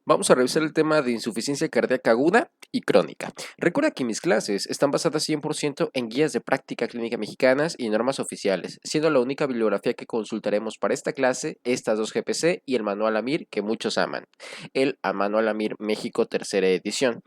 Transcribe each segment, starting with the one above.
Vamos a revisar el tema de insuficiencia cardíaca aguda y crónica. Recuerda que mis clases están basadas 100% en guías de práctica clínica mexicanas y normas oficiales, siendo la única bibliografía que consultaremos para esta clase estas dos GPC y el Manual AMIR que muchos aman, el Manual AMIR México tercera edición.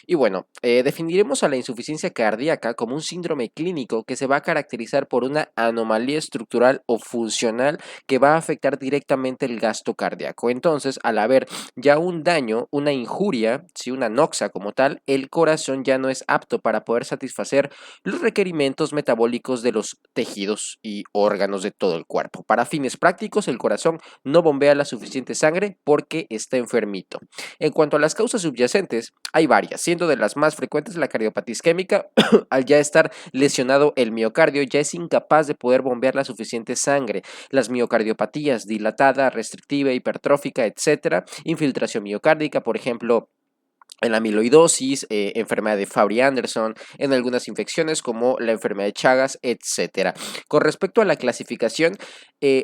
Y bueno, definiremos a la insuficiencia cardíaca como un síndrome clínico que se va a caracterizar por una anomalía estructural o funcional que va a afectar directamente el gasto cardíaco. Entonces, al haber ya un daño, una injuria, si una noxa como tal, el corazón ya no es apto para poder satisfacer los requerimientos metabólicos de los tejidos y órganos de todo el cuerpo. Para fines prácticos, el corazón no bombea la suficiente sangre porque está enfermito. En cuanto a las causas subyacentes, hay varias, siendo de las más frecuentes la cardiopatía isquémica. Al ya estar lesionado el miocardio, ya es incapaz de poder bombear la suficiente sangre. Las miocardiopatías dilatada, restrictiva, hipertrófica, etcétera, infiltración miocárdica, por ejemplo, en la amiloidosis, enfermedad de Fabry-Anderson, en algunas infecciones como la enfermedad de Chagas, etcétera. Con respecto a la clasificación,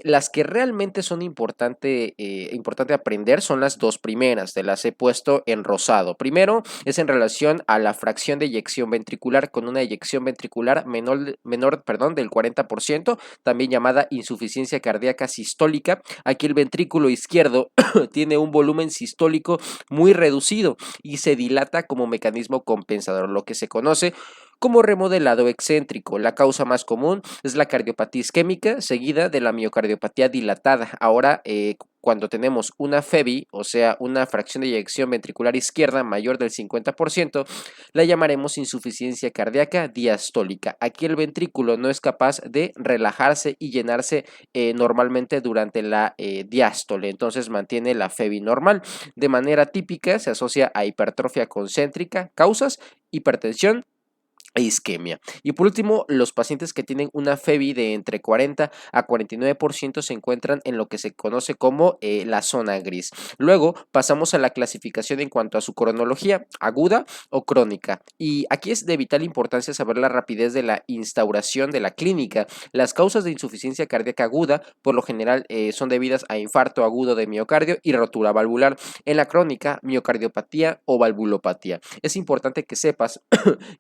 las que realmente son importante aprender son las dos primeras, te las he puesto en rosado. Primero es en relación a la fracción de eyección ventricular con una eyección ventricular menor del 40%, también llamada insuficiencia cardíaca sistólica. Aquí el ventrículo izquierdo tiene un volumen sistólico muy reducido y se dilata como mecanismo compensador, lo que se conoce como remodelado excéntrico. La causa más común es la cardiopatía isquémica, seguida de la miocardiopatía dilatada. Ahora, cuando tenemos una FEBI, o sea, una fracción de eyección ventricular izquierda mayor del 50%, la llamaremos insuficiencia cardíaca diastólica. Aquí el ventrículo no es capaz de relajarse y llenarse normalmente durante la diástole, entonces mantiene la FEBI normal. De manera típica se asocia a hipertrofia concéntrica, causas, hipertensión e isquemia. Y por último, los pacientes que tienen una FEBI de entre 40 a 49% se encuentran en lo que se conoce como la zona gris. Luego pasamos a la clasificación en cuanto a su cronología, aguda o crónica. Y aquí es de vital importancia saber la rapidez de la instauración de la clínica. Las causas de insuficiencia cardíaca aguda por lo general son debidas a infarto agudo de miocardio y rotura valvular. En la crónica, miocardiopatía o valvulopatía. Es importante que sepas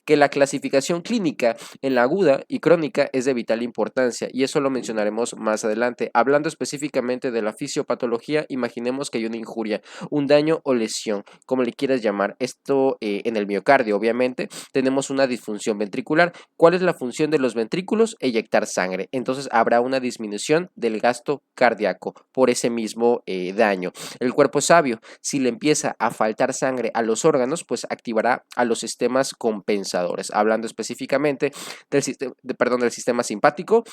que la clasificación clínica en la aguda y crónica es de vital importancia y eso lo mencionaremos más adelante. Hablando específicamente de la fisiopatología, imaginemos que hay una injuria, un daño o lesión, como le quieras llamar. Esto en el miocardio, obviamente, tenemos una disfunción ventricular. ¿Cuál es la función de los ventrículos? Eyectar sangre. Entonces habrá una disminución del gasto cardíaco por ese mismo daño. El cuerpo es sabio. Si le empieza a faltar sangre a los órganos, pues activará a los sistemas compensadores. Hablando específicamente del sistema simpático,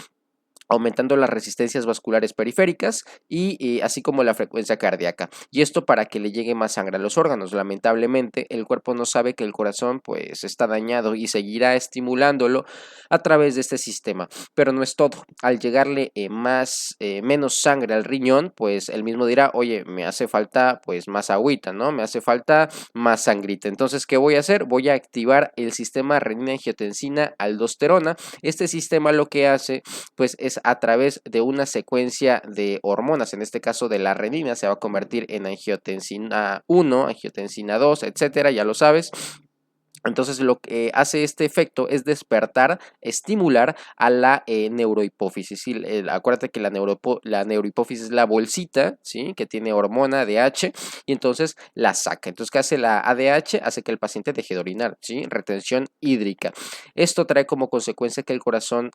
aumentando las resistencias vasculares periféricas y así como la frecuencia cardíaca. Y esto para que le llegue más sangre a los órganos. Lamentablemente, el cuerpo no sabe que el corazón pues está dañado y seguirá estimulándolo a través de este sistema. Pero no es todo. Al llegarle menos sangre al riñón, pues él mismo dirá, oye, me hace falta pues más agüita, ¿no? Me hace falta más sangrita. Entonces, ¿qué voy a hacer? Voy a activar el sistema renina-angiotensina-aldosterona. Este sistema lo que hace pues es a través de una secuencia de hormonas, en este caso de la renina, se va a convertir en angiotensina 1, angiotensina 2, etcétera, ya lo sabes. Entonces lo que hace este efecto es despertar, estimular a la neurohipófisis. ¿Sí? Acuérdate que la neurohipófisis es la bolsita, ¿sí? Que tiene hormona ADH y entonces la saca. Entonces, ¿qué hace la ADH? Hace que el paciente deje de orinar, ¿sí? Retención hídrica. Esto trae como consecuencia que al corazón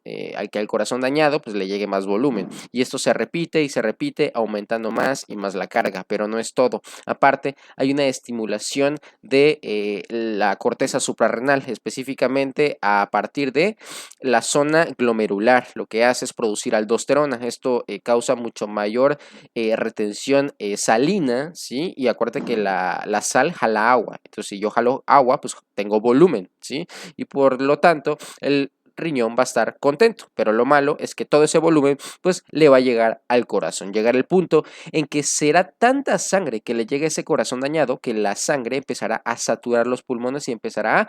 dañado pues le llegue más volumen y esto se repite y se repite aumentando más y más la carga, pero no es todo. Aparte, hay una estimulación de la corteza suprarrenal, específicamente a partir de la zona glomerular. Lo que hace es producir aldosterona. Esto causa mucho mayor retención salina, ¿sí? Y acuérdate que la sal jala agua. Entonces, si yo jalo agua, pues tengo volumen, ¿sí? Y por lo tanto, el riñón va a estar contento, pero lo malo es que todo ese volumen pues le va a llegar al corazón, llegar el punto en que será tanta sangre que le llegue a ese corazón dañado que la sangre empezará a saturar los pulmones y empezará a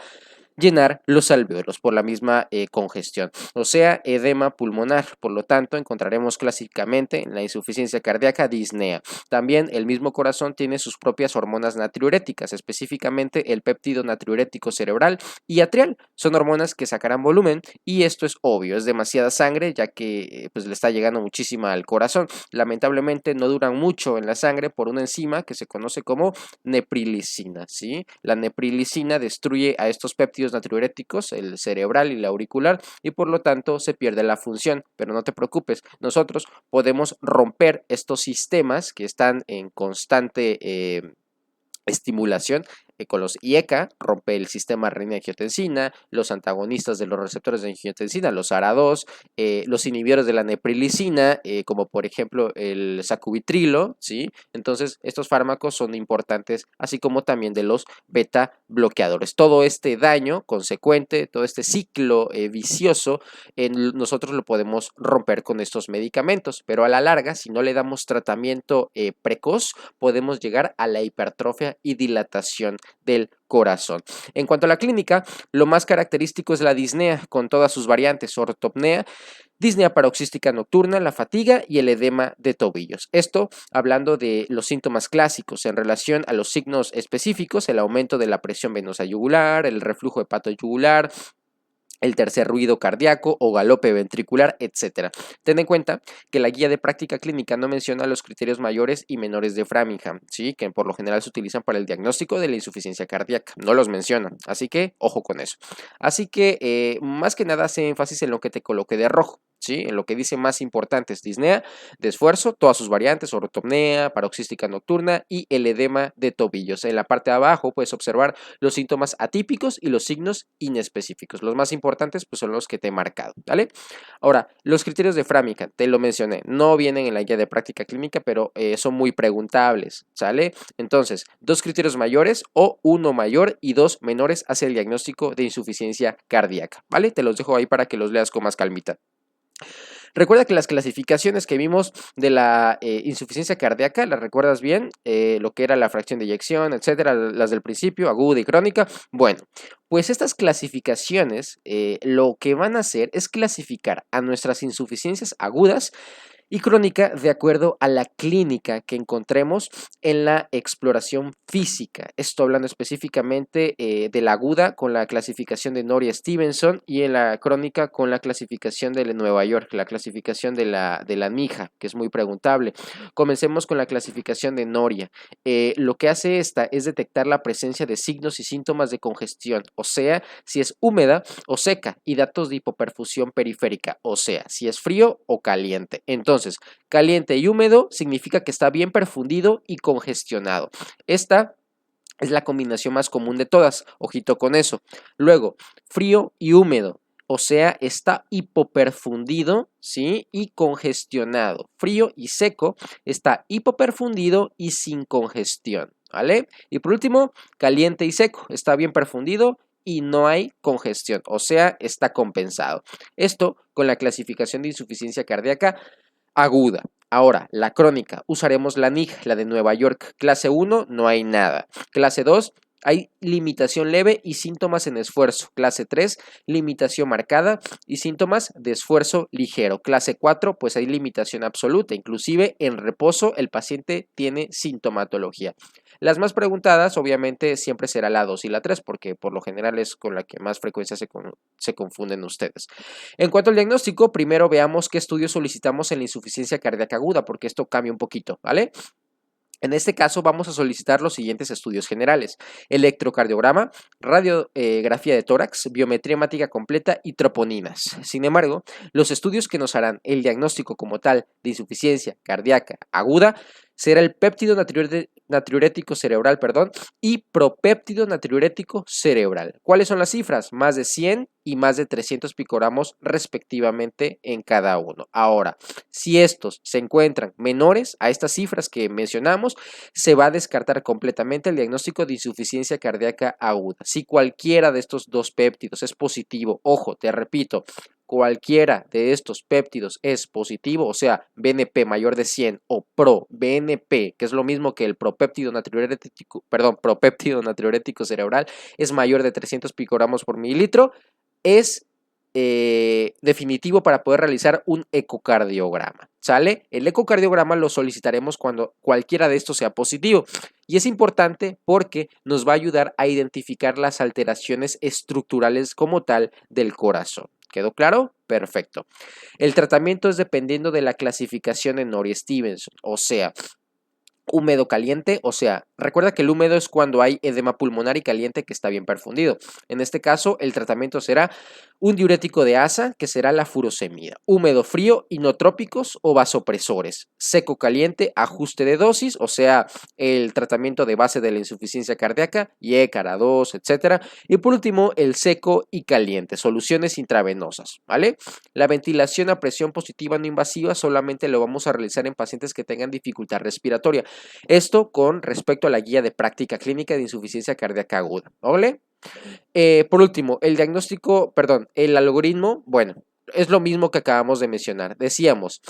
llenar los alvéolos por la misma congestión, o sea, edema pulmonar. Por lo tanto, encontraremos clásicamente en la insuficiencia cardíaca disnea. También el mismo corazón tiene sus propias hormonas natriuréticas, específicamente el péptido natriurético cerebral y atrial. Son hormonas que sacarán volumen y esto es obvio, es demasiada sangre ya que pues le está llegando muchísima al corazón. Lamentablemente no duran mucho en la sangre por una enzima que se conoce como neprilicina, ¿sí? La neprilicina destruye a estos péptidos natriuréticos, el cerebral y el auricular, y por lo tanto se pierde la función. Pero no te preocupes, nosotros podemos romper estos sistemas que están en constante estimulación con los IECA, rompe el sistema renina-angiotensina, los antagonistas de los receptores de angiotensina, los ARA2, los inhibidores de la neprilicina, como por ejemplo el sacubitrilo, ¿sí? Entonces, estos fármacos son importantes, así como también de los beta bloqueadores. Todo este daño consecuente, todo este ciclo vicioso, nosotros lo podemos romper con estos medicamentos, pero a la larga, si no le damos tratamiento precoz, podemos llegar a la hipertrofia y dilatación del corazón. En cuanto a la clínica, lo más característico es la disnea con todas sus variantes: ortopnea, disnea paroxística nocturna, la fatiga y el edema de tobillos. Esto hablando de los síntomas clásicos. En relación a los signos específicos: el aumento de la presión venosa yugular, el reflujo hepatoyugular, el tercer ruido cardíaco o galope ventricular, etc. Ten en cuenta que la guía de práctica clínica no menciona los criterios mayores y menores de Framingham, ¿sí? Que por lo general se utilizan para el diagnóstico de la insuficiencia cardíaca. No los menciona, así que ojo con eso. Así que más que nada hace énfasis en lo que te coloqué de rojo, ¿sí? En lo que dice más importante es disnea de esfuerzo, todas sus variantes: ortopnea, paroxística nocturna y el edema de tobillos. En la parte de abajo puedes observar los síntomas atípicos y los signos inespecíficos. Los más importantes pues son los que te he marcado, ¿vale? Ahora, los criterios de Framingham, te lo mencioné, no vienen en la guía de práctica clínica, pero son muy preguntables, ¿sale? Entonces, 2 criterios mayores o 1 mayor y 2 menores hacia el diagnóstico de insuficiencia cardíaca, ¿vale? Te los dejo ahí para que los leas con más calmita. Recuerda que las clasificaciones que vimos de la insuficiencia cardíaca, ¿las recuerdas bien? Lo que era la fracción de eyección, etcétera, las del principio, aguda y crónica. Bueno, pues estas clasificaciones lo que van a hacer es clasificar a nuestras insuficiencias agudas y crónica de acuerdo a la clínica que encontremos en la exploración física. Esto hablando específicamente de la aguda con la clasificación de Noria Stevenson y en la crónica con la clasificación de Nueva York, la clasificación de la NIJA, que es muy preguntable. Comencemos con la clasificación de Noria. Lo que hace esta es detectar la presencia de signos y síntomas de congestión, o sea, si es húmeda o seca, y datos de hipoperfusión periférica, o sea, si es frío o caliente. Entonces, caliente y húmedo significa que está bien perfundido y congestionado. Esta es la combinación más común de todas, ojito con eso. Luego, frío y húmedo, o sea, está hipoperfundido, ¿sí? Y congestionado. Frío y seco, está hipoperfundido y sin congestión, ¿vale? Y por último, caliente y seco, está bien perfundido y no hay congestión, o sea, está compensado. Esto con la clasificación de insuficiencia cardíaca aguda. Ahora, la crónica, usaremos la NIG, la de Nueva York. Clase 1, no hay nada. Clase 2, hay limitación leve y síntomas en esfuerzo. Clase 3, limitación marcada y síntomas de esfuerzo ligero. Clase 4, pues hay limitación absoluta. Inclusive en reposo el paciente tiene sintomatología. Las más preguntadas, obviamente, siempre será la 2 y la 3, porque por lo general es con la que más frecuencia se confunden ustedes. En cuanto al diagnóstico, primero veamos qué estudios solicitamos en la insuficiencia cardíaca aguda, porque esto cambia un poquito, ¿vale? En este caso vamos a solicitar los siguientes estudios generales: electrocardiograma, radiografía de tórax, biometría hemática completa y troponinas. Sin embargo, los estudios que nos harán el diagnóstico como tal de insuficiencia cardíaca aguda será el péptido natriurético cerebral, y propéptido natriurético cerebral. ¿Cuáles son las cifras? Más de 100 y más de 300 picogramos respectivamente en cada uno. Ahora, si estos se encuentran menores a estas cifras que mencionamos, se va a descartar completamente el diagnóstico de insuficiencia cardíaca aguda. Si cualquiera de estos dos péptidos es positivo, ojo, te repito, cualquiera de estos péptidos es positivo, o sea, BNP mayor de 100 o pro-BNP, que es lo mismo que el propéptido natriurético cerebral, es mayor de 300 picogramos por mililitro, es definitivo para poder realizar un ecocardiograma, ¿sale? El ecocardiograma lo solicitaremos cuando cualquiera de estos sea positivo y es importante porque nos va a ayudar a identificar las alteraciones estructurales como tal del corazón. ¿Quedó claro? Perfecto. El tratamiento es dependiendo de la clasificación en Nori-Stevenson, o sea, húmedo caliente, o sea, recuerda que el húmedo es cuando hay edema pulmonar y caliente que está bien perfundido. En este caso, el tratamiento será un diurético de asa, que será la furosemida. Húmedo frío, inotrópicos o vasopresores. Seco caliente, ajuste de dosis, o sea, el tratamiento de base de la insuficiencia cardíaca, Yécara 2, etc. Y por último, el seco y caliente, soluciones intravenosas, ¿vale? La ventilación a presión positiva no invasiva solamente lo vamos a realizar en pacientes que tengan dificultad respiratoria. Esto con respecto a la guía de práctica clínica de insuficiencia cardíaca aguda, ¿vale? Por último, el algoritmo, bueno, es lo mismo que acabamos de mencionar. Decíamos,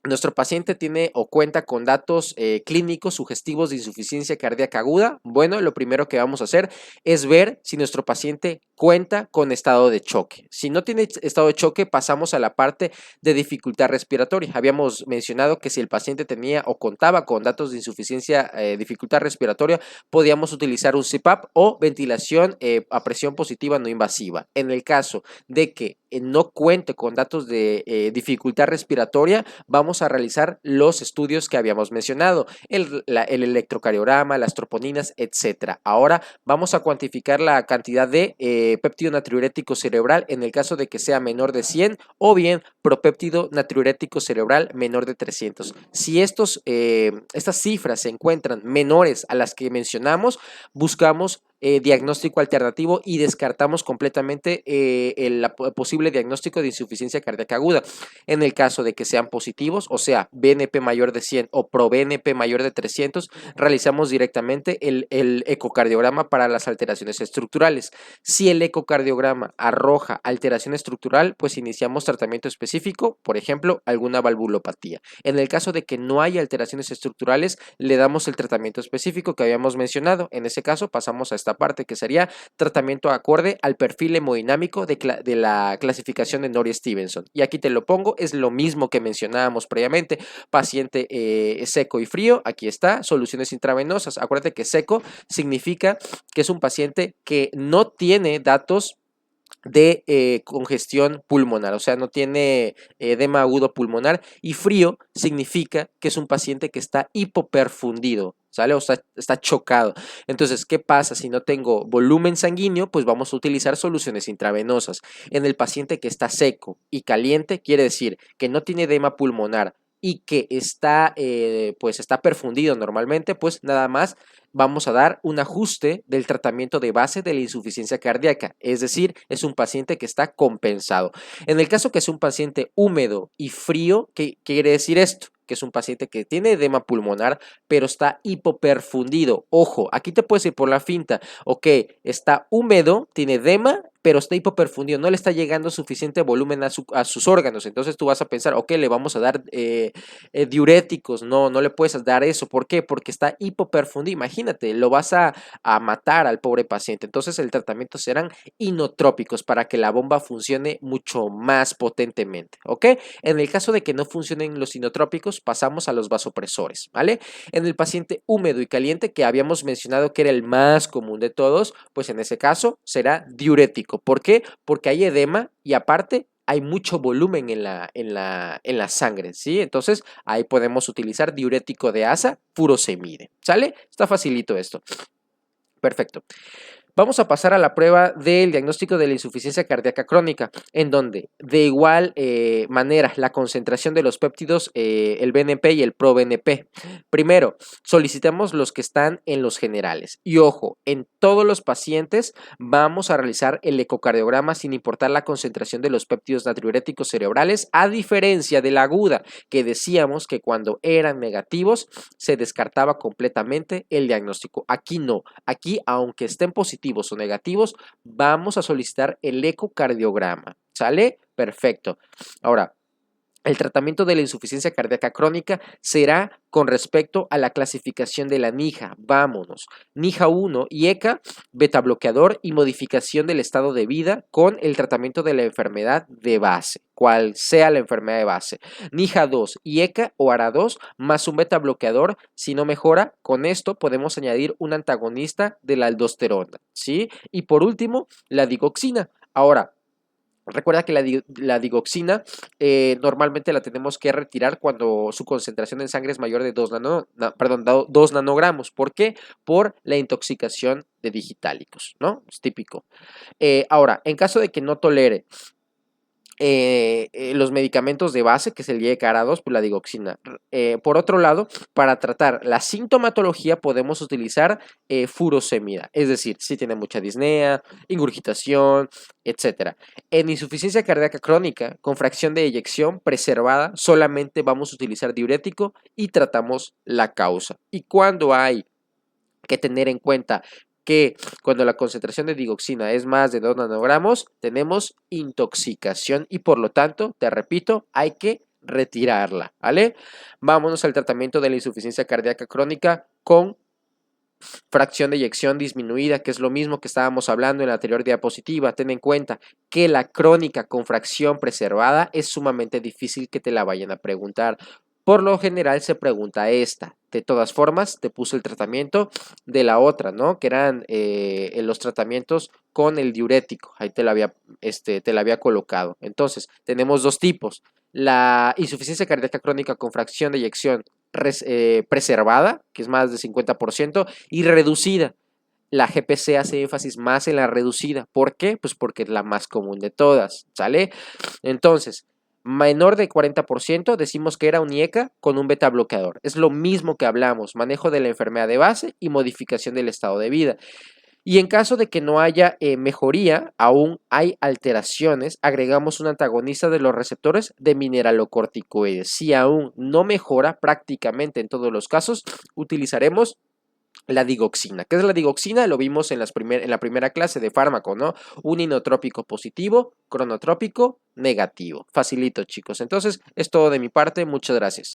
nuestro paciente tiene o cuenta con datos clínicos sugestivos de insuficiencia cardíaca aguda. Bueno, lo primero que vamos a hacer es ver si nuestro paciente cuenta con estado de choque. Si no tiene estado de choque, pasamos a la parte de dificultad respiratoria. Habíamos mencionado que si el paciente tenía o contaba con datos de insuficiencia, dificultad respiratoria, podíamos utilizar un CPAP o ventilación a presión positiva no invasiva. En el caso de que no cuente con datos de dificultad respiratoria, vamos a realizar los estudios que habíamos mencionado, el electrocardiograma, las troponinas, etc. Ahora vamos a cuantificar la cantidad de péptido natriurético cerebral en el caso de que sea menor de 100 o bien propéptido natriurético cerebral menor de 300. Si estas cifras se encuentran menores a las que mencionamos, buscamos diagnóstico alternativo y descartamos completamente el posible diagnóstico de insuficiencia cardíaca aguda. En el caso de que sean positivos, o sea, BNP mayor de 100 o pro-BNP mayor de 300, realizamos directamente el ecocardiograma para las alteraciones estructurales. Si el ecocardiograma arroja alteración estructural, pues iniciamos tratamiento específico, por ejemplo, alguna valvulopatía. En el caso de que no haya alteraciones estructurales, le damos el tratamiento específico que habíamos mencionado. En ese caso, pasamos a esta parte que sería tratamiento acorde al perfil hemodinámico de la clasificación de Nori-Stevenson. Y aquí te lo pongo, es lo mismo que mencionábamos previamente, paciente seco y frío, aquí está, soluciones intravenosas. Acuérdate que seco significa que es un paciente que no tiene datos de congestión pulmonar, o sea, no tiene edema agudo pulmonar, y frío significa que es un paciente que está hipoperfundido, ¿sale? O sea, está chocado. Entonces, ¿qué pasa si no tengo volumen sanguíneo? Pues vamos a utilizar soluciones intravenosas. En el paciente que está seco y caliente, quiere decir que no tiene edema pulmonar y que pues está perfundido normalmente, pues nada más vamos a dar un ajuste del tratamiento de base de la insuficiencia cardíaca, es decir, es un paciente que está compensado. En el caso que es un paciente húmedo y frío, ¿qué quiere decir esto? Que es un paciente que tiene edema pulmonar, pero está hipoperfundido. Ojo, aquí te puedes ir por la finta. Ok, está húmedo, tiene edema, pero está hipoperfundido, no le está llegando suficiente volumen a sus órganos. Entonces tú vas a pensar, ok, le vamos a dar diuréticos. No le puedes dar eso. ¿Por qué? Porque está hipoperfundido. Imagínate, lo vas a matar al pobre paciente. Entonces el tratamiento serán inotrópicos para que la bomba funcione mucho más potentemente. ¿Ok? En el caso de que no funcionen los inotrópicos, pasamos a los vasopresores, ¿vale? En el paciente húmedo y caliente, que habíamos mencionado que era el más común de todos, pues en ese caso será diurético. ¿Por qué? Porque hay edema y aparte hay mucho volumen en la sangre, ¿sí? Entonces ahí podemos utilizar diurético de asa, furosemide, ¿sale? Está facilito esto. Perfecto. Vamos a pasar a la prueba del diagnóstico de la insuficiencia cardíaca crónica, en donde de igual manera la concentración de los péptidos, el BNP y el pro-BNP. Primero, solicitamos los que están en los generales. Y ojo, en todos los pacientes vamos a realizar el ecocardiograma sin importar la concentración de los péptidos natriuréticos cerebrales, a diferencia de la aguda, que decíamos que cuando eran negativos se descartaba completamente el diagnóstico. Aquí no, aquí aunque estén positivos, positivos o negativos, vamos a solicitar el ecocardiograma. ¿Sale? Perfecto. Ahora, el tratamiento de la insuficiencia cardíaca crónica será con respecto a la clasificación de la NIJA. Vámonos. NIJA 1, IECA, beta bloqueador y modificación del estado de vida con el tratamiento de la enfermedad de base, cual sea la enfermedad de base. NIJA 2, IECA o ARA2 más un beta bloqueador. Si no mejora, con esto podemos añadir un antagonista de la aldosterona, ¿sí? Y por último, la digoxina. Ahora, recuerda que la digoxina normalmente la tenemos que retirar cuando su concentración en sangre es mayor de 2 nanogramos. ¿Por qué? Por la intoxicación de digitálicos, ¿no? Es típico. Ahora, en caso de que no tolere los medicamentos de base, que es el IECA-ARA2, pues la digoxina. Por otro lado, para tratar la sintomatología podemos utilizar furosemida, es decir, si tiene mucha disnea, ingurgitación, etc. En insuficiencia cardíaca crónica, con fracción de eyección preservada, solamente vamos a utilizar diurético y tratamos la causa. Y cuando hay que tener en cuenta que cuando la concentración de digoxina es más de 2 nanogramos, tenemos intoxicación y por lo tanto, te repito, hay que retirarla, ¿vale? Vámonos al tratamiento de la insuficiencia cardíaca crónica con fracción de eyección disminuida, que es lo mismo que estábamos hablando en la anterior diapositiva. Ten en cuenta que la crónica con fracción preservada es sumamente difícil que te la vayan a preguntar. Por lo general se pregunta esta. De todas formas, te puse el tratamiento de la otra, ¿no? Que eran los tratamientos con el diurético. Ahí te la había colocado. Entonces, tenemos dos tipos. La insuficiencia cardíaca crónica con fracción de eyección preservada, que es más del 50%, y reducida. La GPC hace énfasis más en la reducida. ¿Por qué? Pues porque es la más común de todas, ¿sale? Entonces, menor de 40% decimos que era un IECA con un beta bloqueador. Es lo mismo que hablamos, manejo de la enfermedad de base y modificación del estado de vida. Y en caso de que no haya mejoría, aún hay alteraciones, agregamos un antagonista de los receptores de mineralocorticoides. Si aún no mejora, prácticamente en todos los casos, utilizaremos la digoxina. ¿Qué es la digoxina? Lo vimos en la primera clase de fármaco, ¿no? Un inotrópico positivo, cronotrópico negativo. Facilito, chicos. Entonces, es todo de mi parte. Muchas gracias.